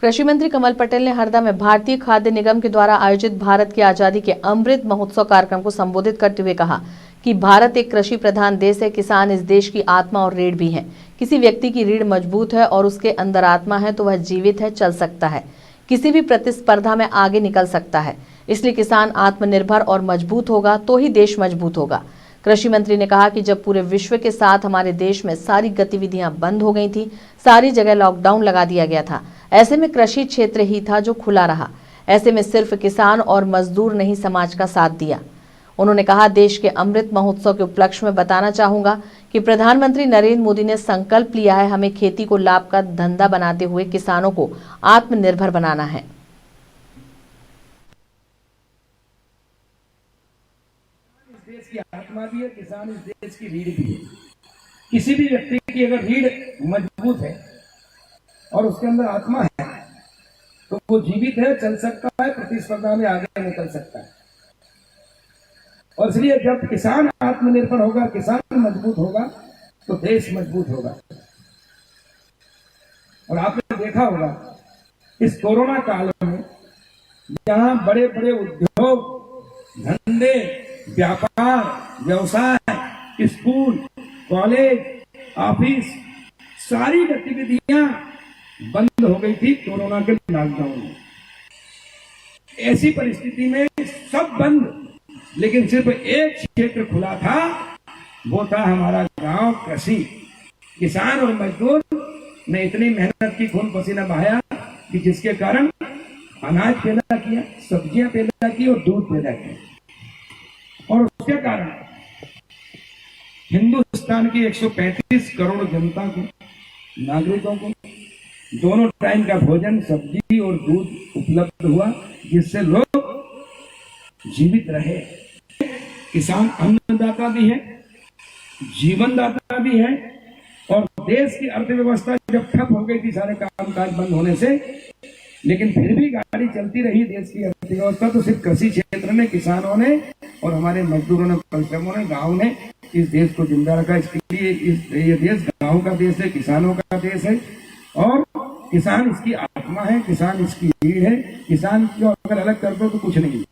कृषि मंत्री कमल पटेल ने हरदा में भारतीय खाद्य निगम के द्वारा आयोजित भारत की आजादी के अमृत महोत्सव कार्यक्रम को संबोधित करते हुए कहा कि भारत एक कृषि प्रधान देश है। किसान इस देश की आत्मा और रीढ़ भी है। किसी व्यक्ति की रीढ़ मजबूत है और उसके अंदर आत्मा है तो वह जीवित है, चल सकता है, किसी भी प्रतिस्पर्धा में आगे निकल सकता है। इसलिए किसान आत्मनिर्भर और मजबूत होगा तो ही देश मजबूत होगा। कृषि मंत्री ने कहा कि जब पूरे विश्व के साथ हमारे देश में सारी गतिविधियां बंद हो गई थी, सारी जगह लॉकडाउन लगा दिया गया था, ऐसे में कृषि क्षेत्र ही था जो खुला रहा। ऐसे में सिर्फ किसान और मजदूर नहीं, समाज का साथ दिया। उन्होंने कहा, देश के अमृत महोत्सव के उपलक्ष्य में बताना चाहूंगा कि प्रधानमंत्री नरेंद्र मोदी ने संकल्प लिया है, हमें खेती को लाभ का धंधा बनाते हुए किसानों को आत्मनिर्भर बनाना है। देश की आत्मा भी है, किसान इस देश की रीढ़ भी है। किसी भी व्यक्ति की अगर रीढ़ मजबूत है और उसके अंदर आत्मा है तो वो जीवित है, चल सकता है, प्रतिस्पर्धा में आगे निकल सकता है। और इसलिए जब किसान आत्मनिर्भर होगा, किसान मजबूत होगा तो देश मजबूत होगा। और आपने देखा होगा इस कोरोना काल में जहां बड़े बड़े उद्योग, धंधे, व्यापार, व्यवसाय, स्कूल, कॉलेज, ऑफिस, सारी गतिविधियां बंद हो गई थी कोरोना के लॉकडाउन में। ऐसी परिस्थिति में सब बंद, लेकिन सिर्फ एक क्षेत्र खुला था, वो था हमारा गांव, कृषि। किसान और मजदूर ने इतनी मेहनत की, खून पसीना बहाया कि जिसके कारण अनाज पैदा किया, सब्जियां पैदा की और दूध पैदा किया। और उसके कारण हिंदुस्तान की 135 करोड़ जनता को, नागरिकों को दोनों टाइम का भोजन, सब्जी और दूध उपलब्ध हुआ, जिससे लोग जीवित रहे। किसान अन्नदाता भी है, जीवनदाता भी है। और देश की अर्थव्यवस्था जब ठप हो गई थी सारे कामकाज बंद होने से, लेकिन फिर भी गाड़ी चलती रही देश की अर्थव्यवस्था, तो सिर्फ कृषि क्षेत्र में किसानों ने और हमारे मजदूरों ने, परिश्रमों ने, गांव ने इस देश को जिंदा रखा। इसके लिए ये देश गांव का देश है, किसानों का देश है। और किसान इसकी आत्मा है, किसान इसकी रीढ़ है। किसान को अगर अलग कर दो तो कुछ नहीं।